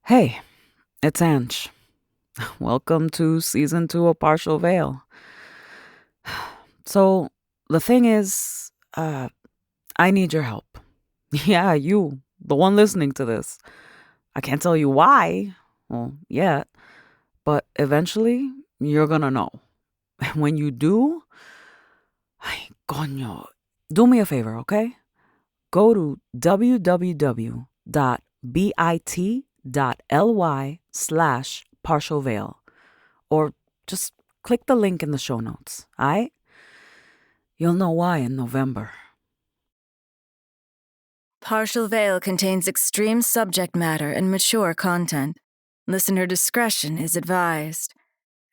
Hey, it's Ange. Welcome to season 2 of Partial Veil. So, the thing is, I need your help. Yeah, you, the one listening to this. I can't tell you why, well, yet, but eventually you're gonna know. And when you do, ay, coño, do me a favor, okay? Go to www.bit.ly/partialveil or just click the link in the show notes, alright? You'll know why in November. Partial Veil contains extreme subject matter and mature content. Listener discretion is advised.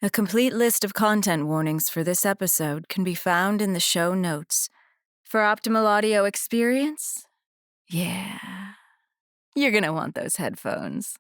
A complete list of content warnings for this episode can be found in the show notes. For optimal audio experience, yeah, you're gonna want those headphones.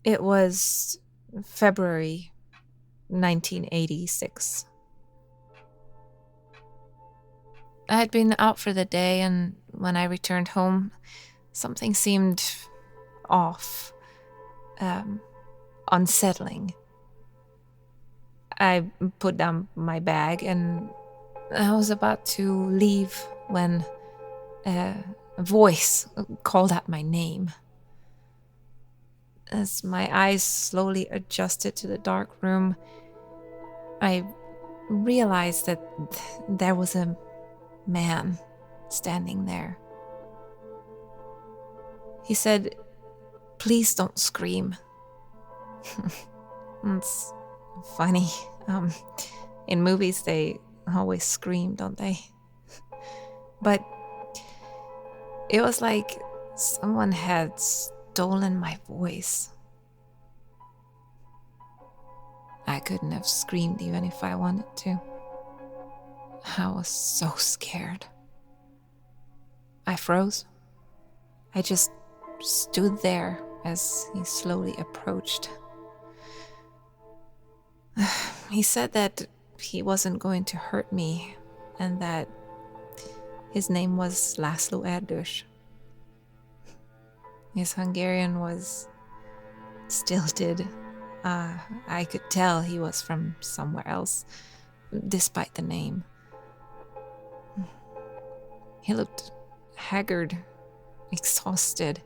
It was February 1986. I had been out for the day, and when I returned home, something seemed off, unsettling. I put down my bag, and I was about to leave when a voice called out my name. As my eyes slowly adjusted to the dark room, I realized that there was a man standing there. He said, "Please don't scream." It's funny. In movies, they always scream, don't they? But it was like someone had stolen my voice. I couldn't have screamed even if I wanted to. I was so scared. I froze. I just stood there as he slowly approached. He said that he wasn't going to hurt me and that his name was Laszlo Erdős. His Hungarian was stilted. I could tell he was from somewhere else, despite the name. He looked haggard, exhausted.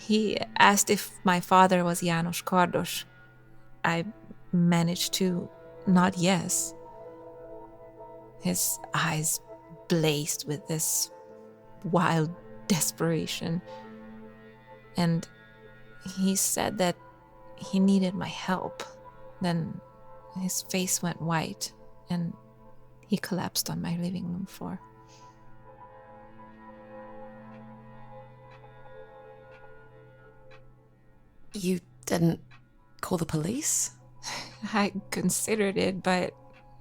He asked if my father was János Kardos. I managed to nod yes. His eyes blazed with this wild desperation. And he said that he needed my help. Then his face went white and he collapsed on my living room floor. You didn't call the police? I considered it, but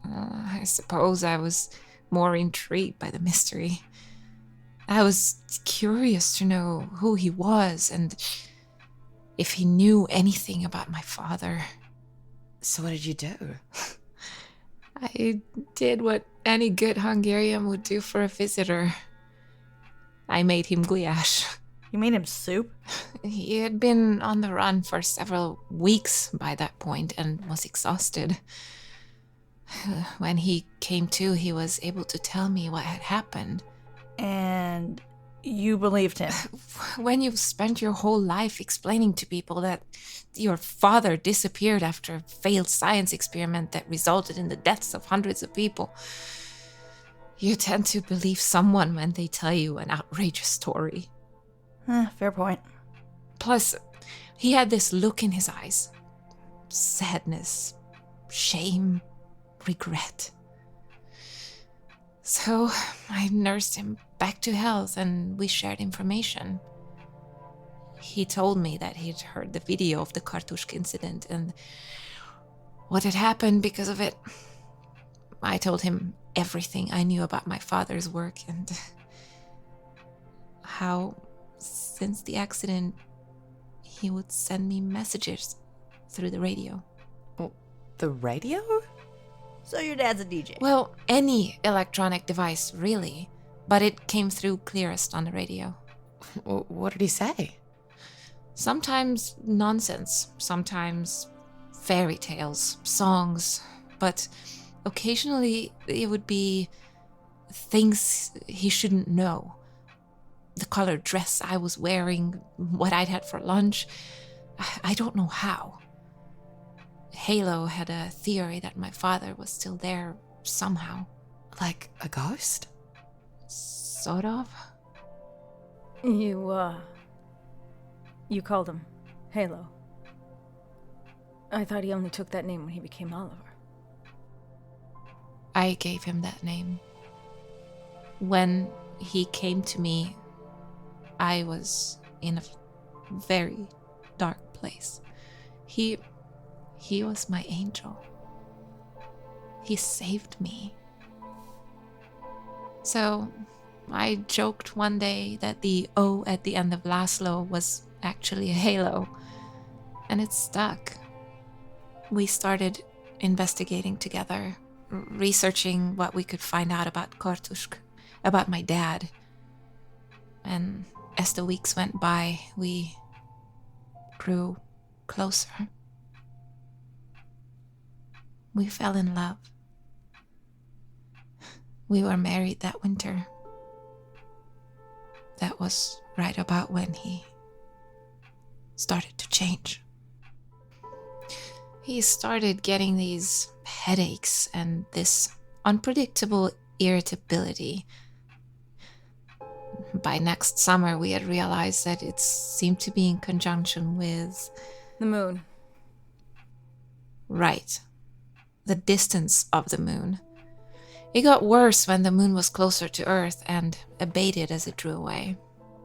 I suppose I was more intrigued by the mystery. I was curious to know who he was and if he knew anything about my father. So what did you do? I did what any good Hungarian would do for a visitor. I made him gulyás. You made him soup? He had been on the run for several weeks by that point and was exhausted. When he came to, he was able to tell me what had happened. And you believed him? When you've spent your whole life explaining to people that your father disappeared after a failed science experiment that resulted in the deaths of hundreds of people, you tend to believe someone when they tell you an outrageous story. Fair point. Plus, he had this look in his eyes. Sadness, shame, regret. So I nursed him back to health and we shared information. He told me that he'd heard the video of the Kartushk incident and what had happened because of it. I told him everything I knew about my father's work and how, since the accident, he would send me messages through the radio. The radio? So your dad's a DJ? Well, any electronic device, really. But it came through clearest on the radio. What did he say? Sometimes nonsense, sometimes fairy tales, songs, but occasionally it would be things he shouldn't know. The colored dress I was wearing, what I'd had for lunch. I don't know how. Halo had a theory that my father was still there somehow. Like a ghost? Sort of. You called him Halo. I thought he only took that name when he became Oliver. I gave him that name. When he came to me, I was in a very dark place. He was my angel. He saved me. So I joked one day that the O at the end of Laszlo was actually a halo, and it stuck. We started investigating together, researching what we could find out about Kartushk, about my dad. And as the weeks went by, we grew closer. We fell in love. We were married that winter. That was right about when he started to change. He started getting these headaches and this unpredictable irritability. By next summer, we had realized that it seemed to be in conjunction with... the moon. Right. The distance of the moon. It got worse when the moon was closer to Earth and abated as it drew away.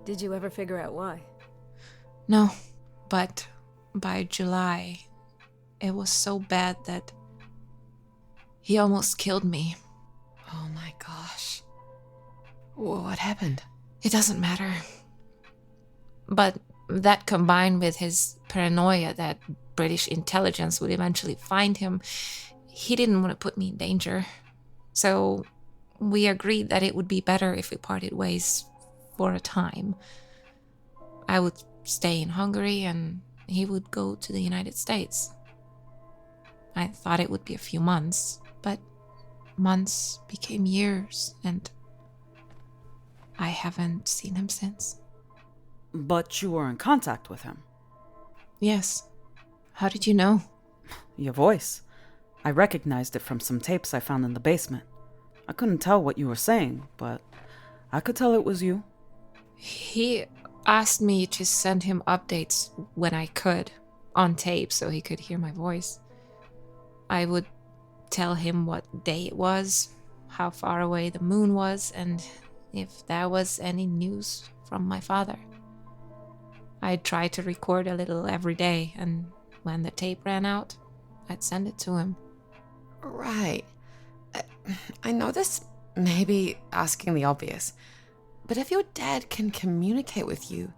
Did you ever figure out why? No, but by July, it was so bad that he almost killed me. Oh my gosh. What happened? It doesn't matter. But that combined with his paranoia that British intelligence would eventually find him, he didn't want to put me in danger. So we agreed that it would be better if we parted ways for a time. I would stay in Hungary and he would go to the United States. I thought it would be a few months, but months became years and I haven't seen him since. But you were in contact with him. Yes. How did you know? Your voice. I recognized it from some tapes I found in the basement. I couldn't tell what you were saying, but I could tell it was you. He asked me to send him updates when I could, on tape, so he could hear my voice. I would tell him what day it was, how far away the moon was, and if there was any news from my father. I'd try to record a little every day, and when the tape ran out, I'd send it to him. Right. I know this may be asking the obvious, but if your dad can communicate with you,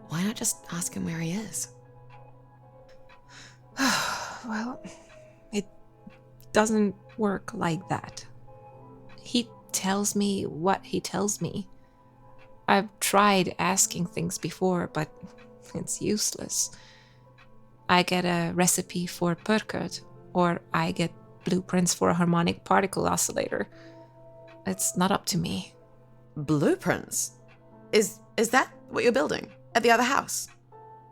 why not just ask him where he is? Well, it doesn't work like that. He tells me what he tells me. I've tried asking things before, but it's useless. I get a recipe for percut, or I get blueprints for a harmonic particle oscillator. It's not up to me. Blueprints? Is that what you're building at the other house?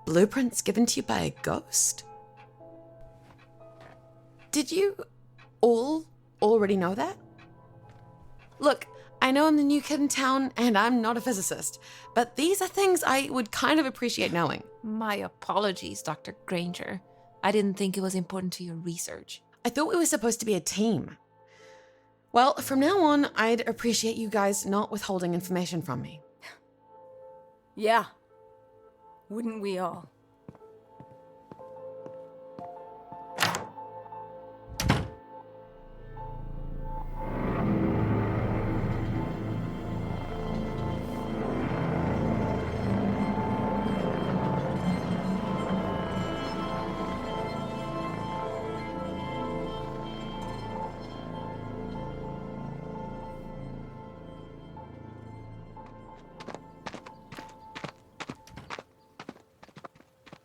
Blueprints given to you by a ghost? Did you all already know that? Look, I know I'm the new kid in town and I'm not a physicist, but these are things I would kind of appreciate knowing. My apologies, Dr. Grainger. I didn't think it was important to your research. I thought we were supposed to be a team. Well, from now on, I'd appreciate you guys not withholding information from me. Yeah. Wouldn't we all?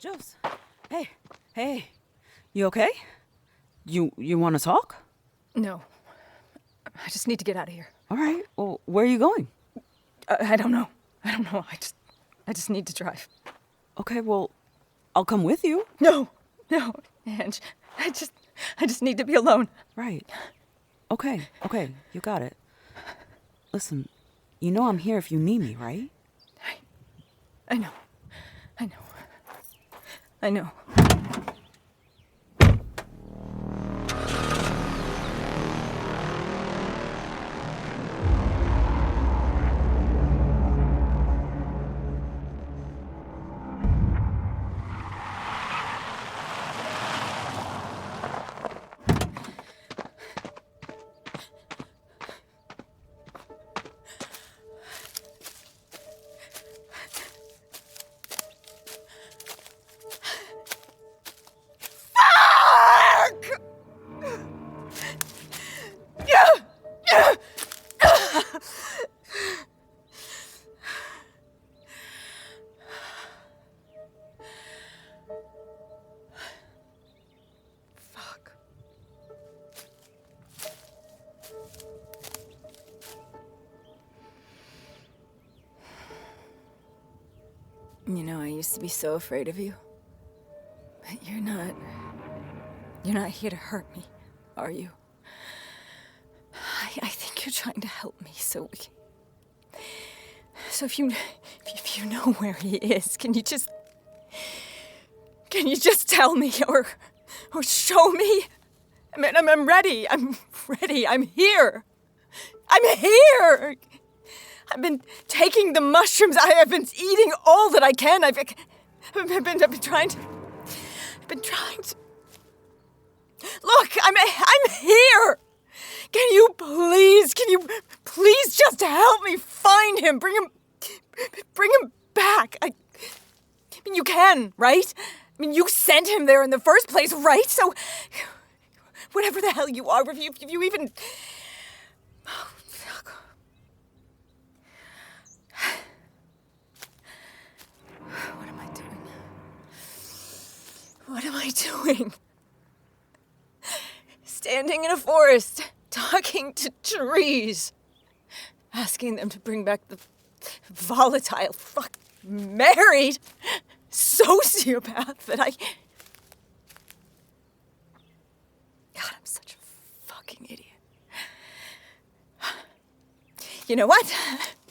Jos, hey, you okay? You want to talk? No. I just need to get out of here. All right, well, where are you going? I don't know. I just need to drive. Okay, well, I'll come with you. No, Ange. I just need to be alone. Right. Okay, you got it. Listen, you know I'm here if you need me, right? I know. You know, I used to be so afraid of you. But you're not here to hurt me, are you? I think you're trying to help me, so if you know where he is, can you just tell me or show me? I mean, I'm ready. I'm here. I've been taking the mushrooms. I have been eating all that I can. I've been trying to. Look, I'm here. Can you please just help me find him? Bring him back. I mean, you can, right? I mean, you sent him there in the first place, right? So, whatever the hell you are, if you even. Oh, fuck. What am I doing? Standing in a forest, talking to trees, asking them to bring back the volatile married sociopath that I... God, I'm such a fucking idiot. You know what?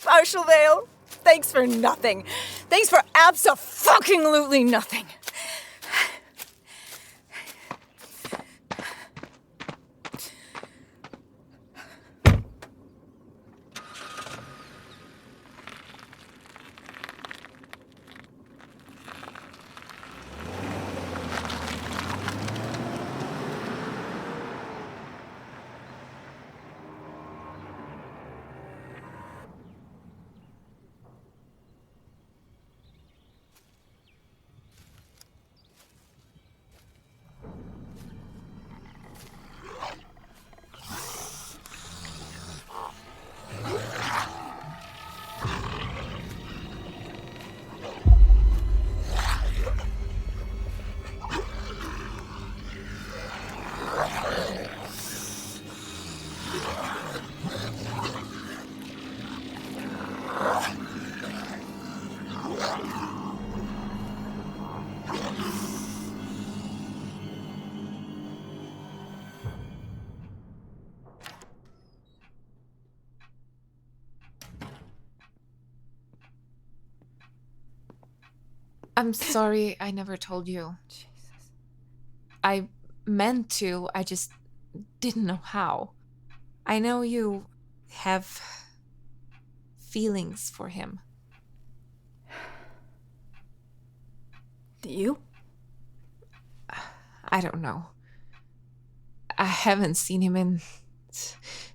Partial veil, thanks for nothing. Thanks for abso-fucking-lutely nothing. I'm sorry I never told you. Jesus. I meant to, I just didn't know how. I know you have feelings for him. Do you? I don't know. I haven't seen him in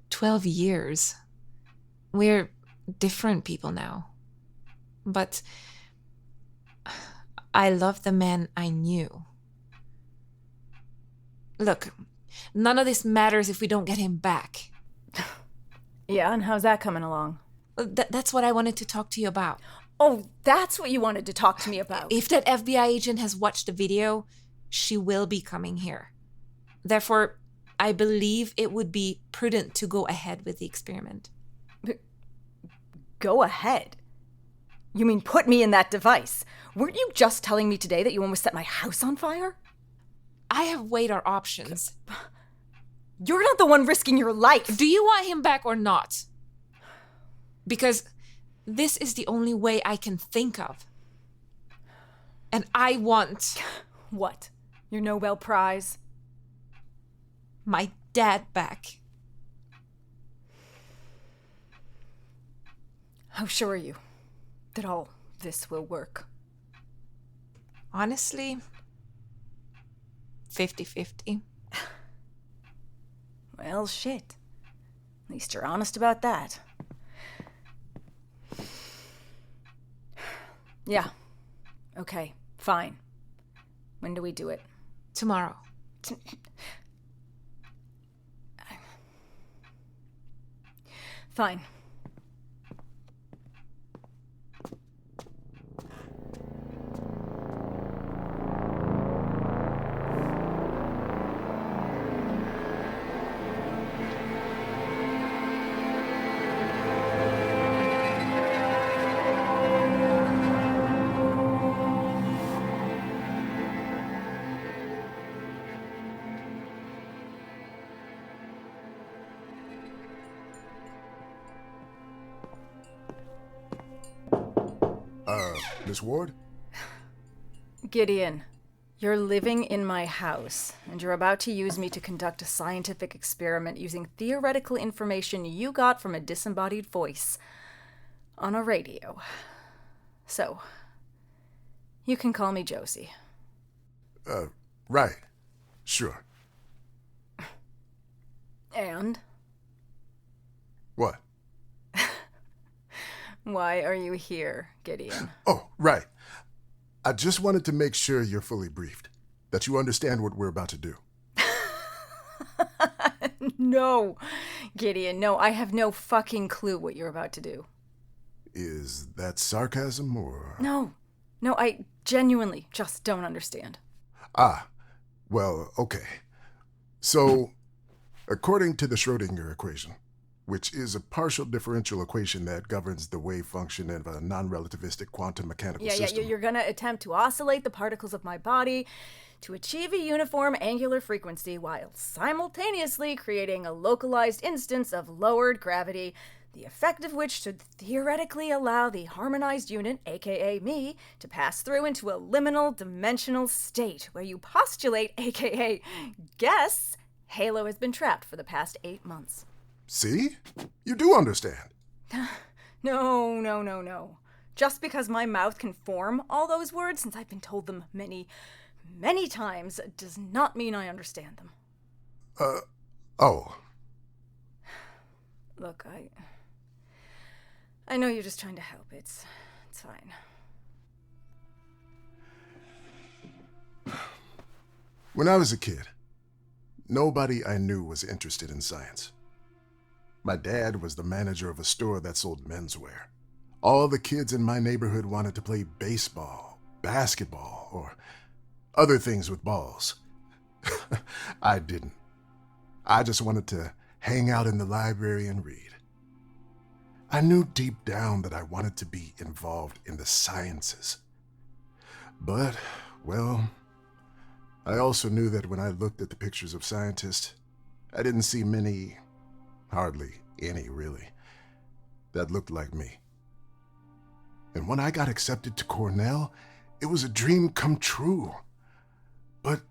12 years. We're different people now. But I love the man I knew. Look, none of this matters if we don't get him back. Yeah, and how's that coming along? That's what I wanted to talk to you about. Oh, that's what you wanted to talk to me about. If that FBI agent has watched the video, she will be coming here. Therefore, I believe it would be prudent to go ahead with the experiment. Go ahead? You mean put me in that device? Weren't you just telling me today that you almost set my house on fire? I have weighed our options. You're not the one risking your life. Do you want him back or not? Because this is the only way I can think of. And I want... What? Your Nobel Prize? My dad back. How sure are you that all this will work? Honestly, 50-50. Well, shit. At least you're honest about that. Yeah. Okay, fine. When do we do it? Tomorrow. Fine. Miss Ward? Gideon, you're living in my house, and you're about to use me to conduct a scientific experiment using theoretical information you got from a disembodied voice on a radio. So, you can call me Josie. Right. Sure. And? What? Why are you here, Gideon? Oh, right. I just wanted to make sure you're fully briefed, that you understand what we're about to do. No, Gideon, no, I have no fucking clue what you're about to do. Is that sarcasm or... No, I genuinely just don't understand. Well, okay. So, according to the Schrodinger equation, which is a partial differential equation that governs the wave function of a non-relativistic quantum mechanical system. You're gonna attempt to oscillate the particles of my body to achieve a uniform angular frequency while simultaneously creating a localized instance of lowered gravity, the effect of which should theoretically allow the harmonized unit, aka me, to pass through into a liminal dimensional state where you postulate, aka guess, Halo has been trapped for the past 8 months. See? You do understand. No. Just because my mouth can form all those words, since I've been told them many times, does not mean I understand them. Oh. Look, I know you're just trying to help. It's fine. When I was a kid, nobody I knew was interested in science. My dad was the manager of a store that sold menswear. All the kids in my neighborhood wanted to play baseball, basketball, or other things with balls. I didn't. I just wanted to hang out in the library and read. I knew deep down that I wanted to be involved in the sciences. But, well, I also knew that when I looked at the pictures of scientists, I didn't see many, hardly any really, that looked like me. And when I got accepted to Cornell, it was a dream come true. But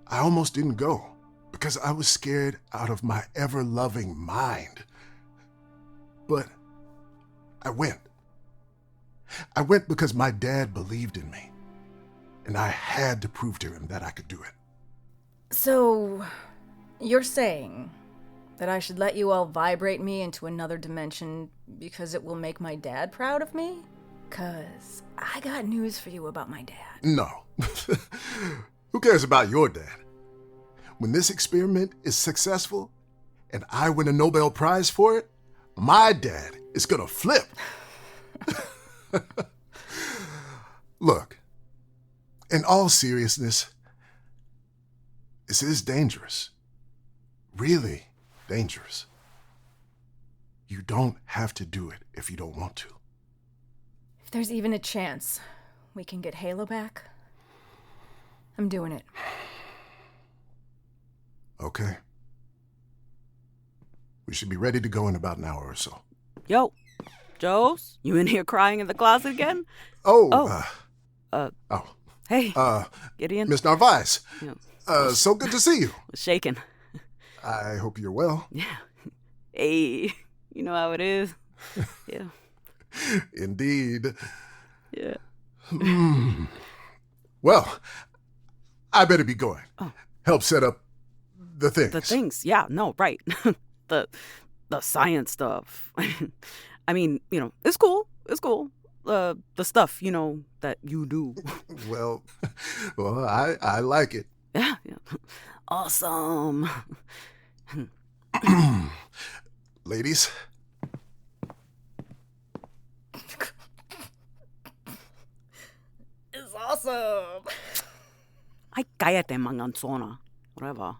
I almost didn't go because I was scared out of my ever-loving mind. But I went. I went because my dad believed in me, and I had to prove to him that I could do it. So, you're saying that I should let you all vibrate me into another dimension because it will make my dad proud of me? 'Cause I got news for you about my dad. No. Who cares about your dad? When this experiment is successful and I win a Nobel Prize for it, my dad is gonna flip. Look, in all seriousness, this is dangerous. Really dangerous. You don't have to do it if you don't want to. If there's even a chance we can get Halo back, I'm doing it. Okay. We should be ready to go in about an hour or so. Yo, Jos, you in here crying in the closet again? Hey, Gideon. Miss Narvaez. Yeah. So good to see you. Shaking. I hope you're well. Yeah. Hey, you know how it is. Yeah. Indeed. Yeah. Well, I better be going. Oh. Help set up the things. The things, yeah, no, right. the science stuff. I mean, it's cool. It's cool. The stuff, that you do. Well, I like it. Yeah. Awesome. Ladies. It's awesome. Ay, cállate, manganzona. Whatever.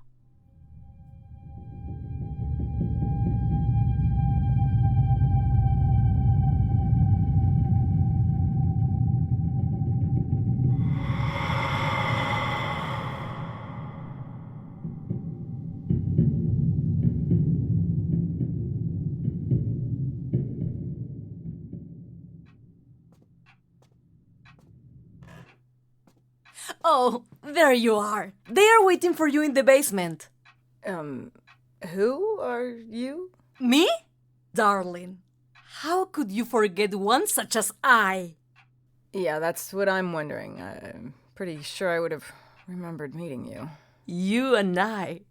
Oh, there you are. They are waiting for you in the basement. Who are you? Me? Darling, how could you forget one such as I? Yeah, that's what I'm wondering. I'm pretty sure I would have remembered meeting you. You and I,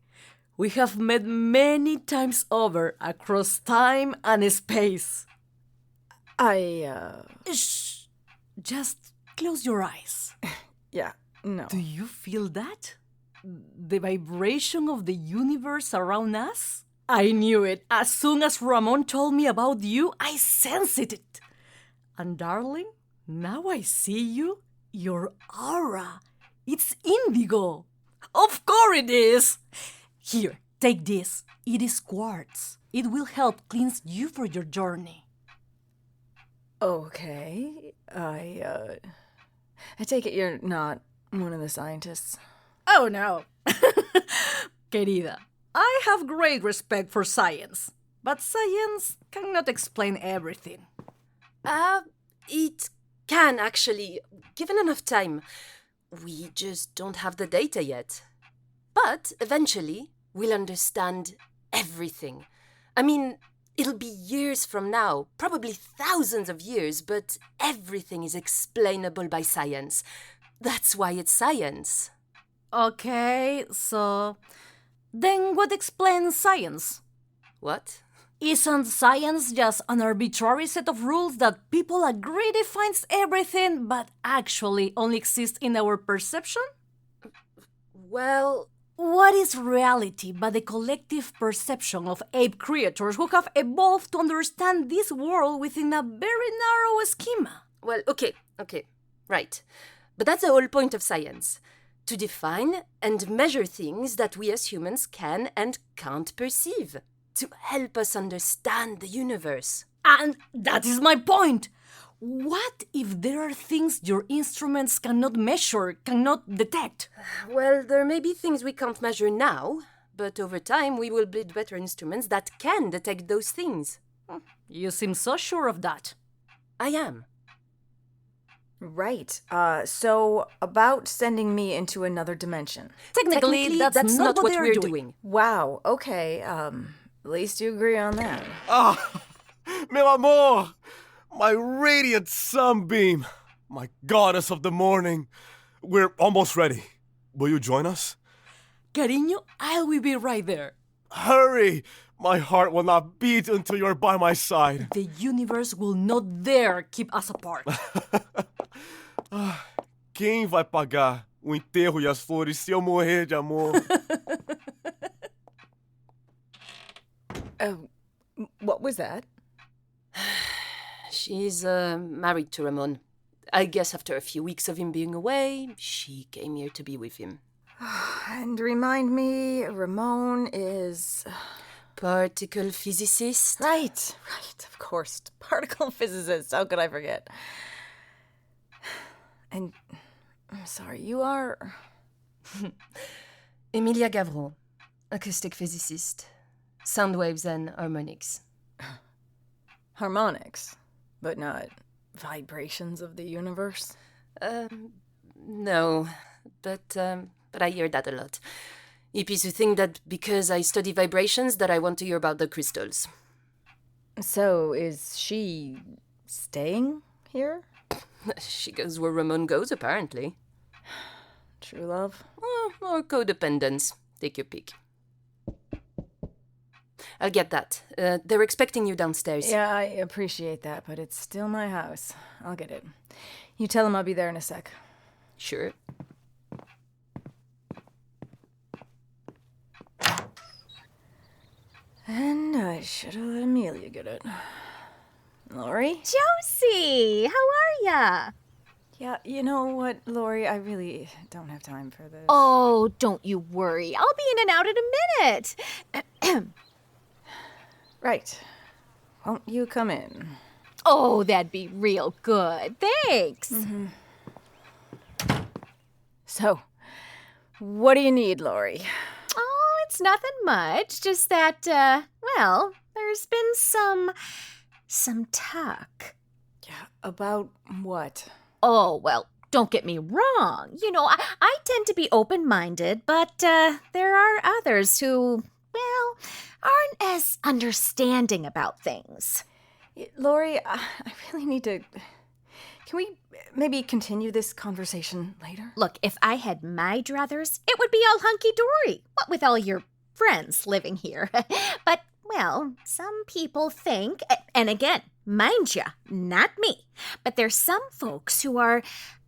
we have met many times over across time and space. Shh. Just close your eyes. Yeah, no. Do you feel that? The vibration of the universe around us? I knew it. As soon as Ramon told me about you, I sensed it. And darling, now I see you. Your aura. It's indigo. Of course it is. Here, take this. It is quartz. It will help cleanse you for your journey. Okay. I take it you're not one of the scientists. Oh no. Querida, I have great respect for science, but science cannot explain everything. It can actually, given enough time. We just don't have the data yet. But eventually, we'll understand everything. I mean, it'll be years from now, probably thousands of years, but everything is explainable by science. That's why it's science. Okay, so then what explains science? What? Isn't science just an arbitrary set of rules that people agree defines everything but actually only exists in our perception? Well, what is reality but the collective perception of ape creatures who have evolved to understand this world within a very narrow schema? well, okay, right. But that's the whole point of science. To define and measure things that we as humans can and can't perceive. To help us understand the universe. And that is my point. What if there are things your instruments cannot measure, cannot detect? Well, there may be things we can't measure now, but over time we will build better instruments that can detect those things. You seem so sure of that. I am. Right. So about sending me into another dimension. Technically, that's not what we're doing. Wow. Okay. At least you agree on that. Meu amor! My radiant sunbeam! My goddess of the morning! We're almost ready. Will you join us? Cariño, I will be right there. Hurry! My heart will not beat until you're by my side. The universe will not dare keep us apart. Quem vai pagar o enterro e as flores se eu morrer de amor? What was that? She's married to Ramon. I guess after a few weeks of him being away, she came here to be with him. And remind me, Ramon is... Particle physicist? Right, of course. Particle physicist. How could I forget? And I'm sorry, you are... Emilia Gavreau, acoustic physicist. Sound waves and harmonics. Harmonics, but not vibrations of the universe? No, but I hear that a lot. Hippies who think that because I study vibrations that I want to hear about the crystals. So, is she staying here? She goes where Ramon goes, apparently. True love? Or codependence. Take your pick. I'll get that. They're expecting you downstairs. Yeah, I appreciate that, but it's still my house. I'll get it. You tell him I'll be there in a sec. Sure. And I should have let Emilia get it. Laurie? Josie, how are ya? Yeah, you know what, Laurie? I really don't have time for this. Oh, don't you worry. I'll be in and out in a minute. Right. Won't you come in? Oh, that'd be real good. Thanks. Mm-hmm. So, what do you need, Laurie? Oh, it's nothing much. Just that, well, there's been some talk. Yeah, about what? Oh, well, don't get me wrong. You know, I tend to be open-minded, but there are others who, well, aren't as understanding about things. Laurie, I really need to... Can we maybe continue this conversation later? Look, if I had my druthers, it would be all hunky-dory. What with all your friends living here. But, well, some people think, and again, mind ya, not me, but there's some folks who are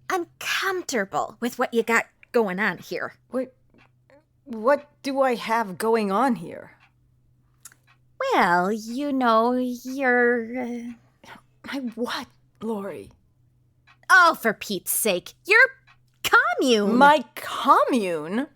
uncomfortable with what you got going on here. Wait, what do I have going on here? Well, you know, you're... My what, Laurie? Oh, for Pete's sake, your commune. My commune?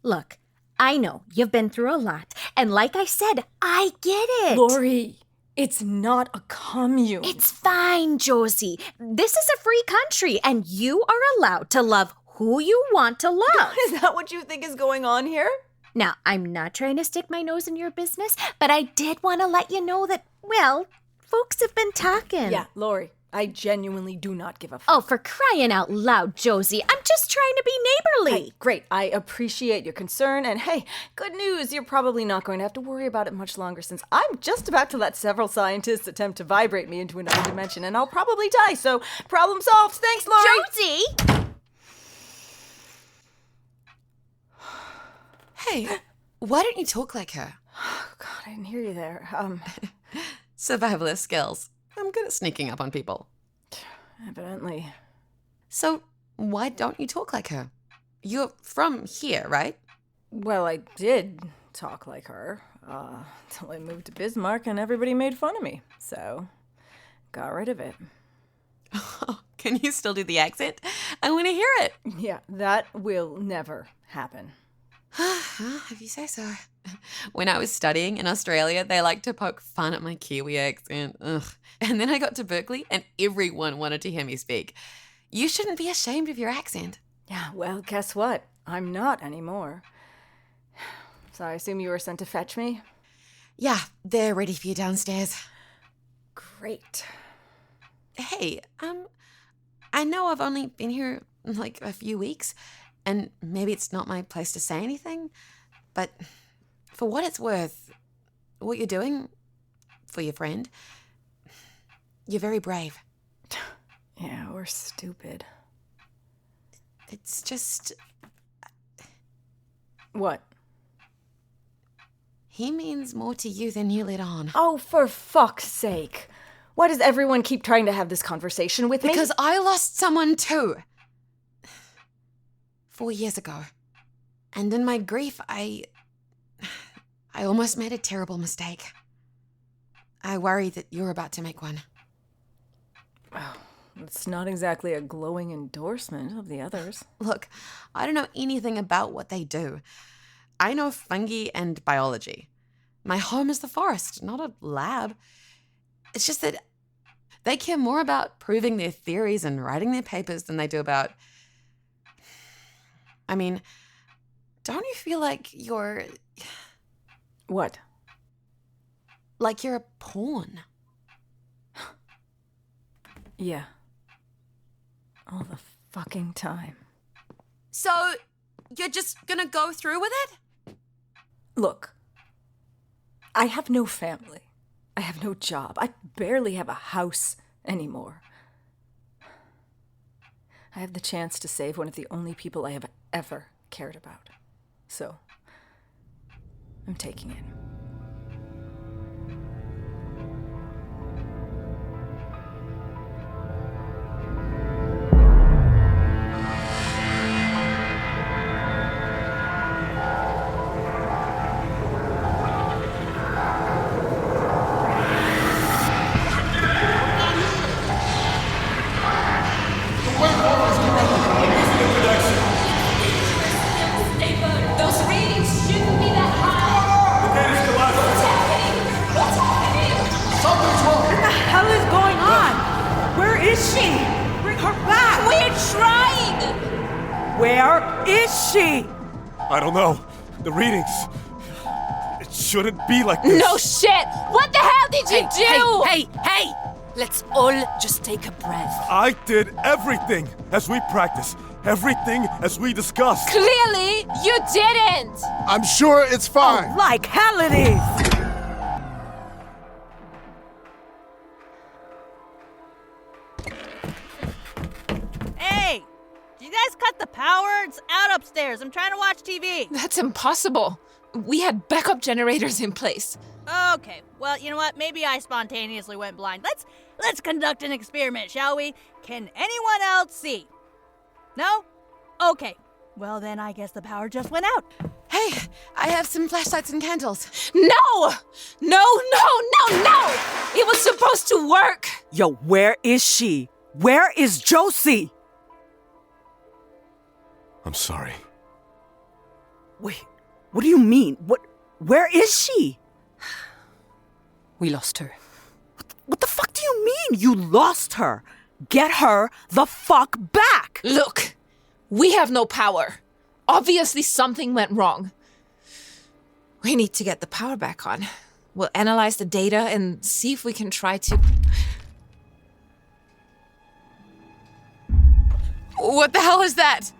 Look, I know, you've been through a lot. And like I said, I get it. Laurie, it's not a commune. It's fine, Josie. This is a free country, and you are allowed to love who you want to love. Is that what you think is going on here? Now, I'm not trying to stick my nose in your business, but I did want to let you know that, well, folks have been talking. Yeah, Laurie, I genuinely do not give a fuck. Oh, for crying out loud, Josie. I'm just trying to be neighborly. Hey, great. I appreciate your concern. And hey, good news. You're probably not going to have to worry about it much longer since I'm just about to let several scientists attempt to vibrate me into another dimension and I'll probably die. So, problem solved. Thanks, Laurie. Josie! Hey, why don't you talk like her? Oh, God, I didn't hear you there. Survivalist skills. I'm good at sneaking up on people. Evidently. So, why don't you talk like her? You're from here, right? Well, I did talk like her, until I moved to Bismarck and everybody made fun of me. So, got rid of it. Can you still do the accent? I want to hear it. Yeah, that will never happen. If you say so. When I was studying in Australia, they liked to poke fun at my Kiwi accent. Ugh. And then I got to Berkeley and everyone wanted to hear me speak. You shouldn't be ashamed of your accent. Yeah, well, guess what? I'm not anymore. So I assume you were sent to fetch me? Yeah, they're ready for you downstairs. Great. Hey, I know I've only been here like a few weeks, and maybe it's not my place to say anything, but for what it's worth, what you're doing for your friend, you're very brave. Yeah, or stupid. It's just... What? He means more to you than you let on. Oh, for fuck's sake. Why does everyone keep trying to have this conversation with me? Because I lost someone too. 4 years ago. And in my grief, I almost made a terrible mistake. I worry that you're about to make one. Well, it's not exactly a glowing endorsement of the others. Look, I don't know anything about what they do. I know fungi and biology. My home is the forest, not a lab. It's just that they care more about proving their theories and writing their papers than they do about... I mean, don't you feel like you're... What? Like you're a pawn? Yeah. All the fucking time. So, you're just gonna go through with it? Look, I have no family. I have no job. I barely have a house anymore. I have the chance to save one of the only people I have ever cared about. So, I'm taking it. I don't know. The readings. It shouldn't be like this. No shit! What the hell did you do? Hey! Let's all just take a breath. I did everything as we practiced. Everything as we discussed. Clearly, you didn't! I'm sure it's fine. Oh, like hell it is! Hey! Did you guys cut the power? It's out upstairs. I'm trying to watch TV. That's impossible. We had backup generators in place. Okay, well, you know what? Maybe I spontaneously went blind. Let's conduct an experiment, shall we? Can anyone else see? No? Okay. Well, then I guess the power just went out. Hey, I have some flashlights and candles. No! No! It was supposed to work! Yo, where is she? Where is Josie? I'm sorry. Wait, What do you mean? Where is she? We lost her. What the fuck do you mean you lost her? Get her the fuck back! Look, we have no power. Obviously something went wrong. We need to get the power back on. We'll analyze the data and see if we can try to... What the hell is that?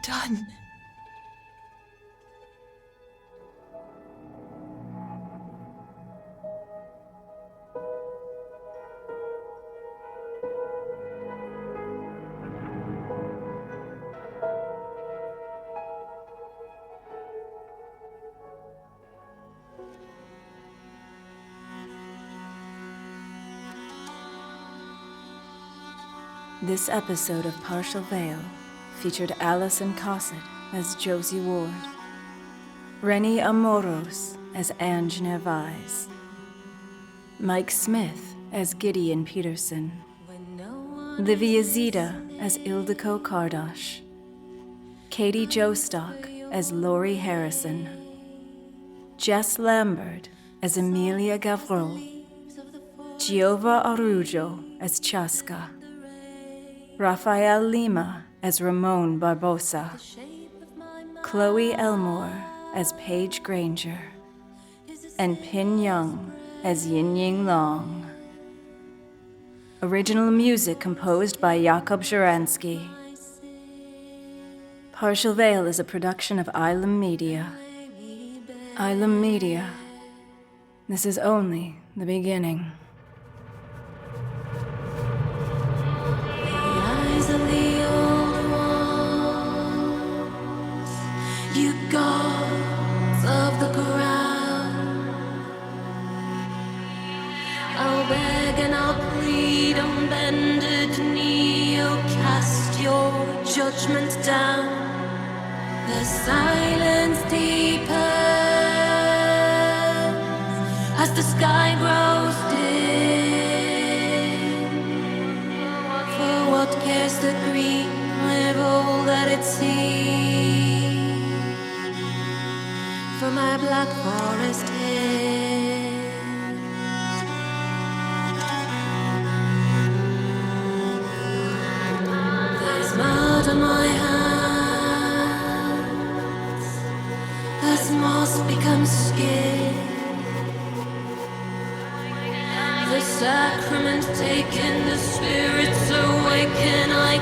Done. This episode of Partial Veil featured Allison Cossitt as Josie Ward, Reny Amoros as Ange Narvaez, Mike Smith as Gideon Peterson, Zita as Ildiko Kardos, Katie Jostock as Laurie Harrison, Jess Lambert as Emilia Gavreau, Giova Araujo as Chaska, Rafael Lima as Ramon Barbosa, Chloe Elmore as Paige Grainger, and Pin Young as Yingying Long. Original music composed by Jakub Żeransky. Partial Veil is a production of Ylem Media. Ylem Media. This is only the beginning. You gods of the ground, I'll beg and I'll plead on bended knee. Oh, cast your judgment down. The silence deepens as the sky grows dim. For what cares the green with all that it sees? For my black forest hills, there's mud on my hands as moss becomes skin. The sacrament taken, the spirits awaken. I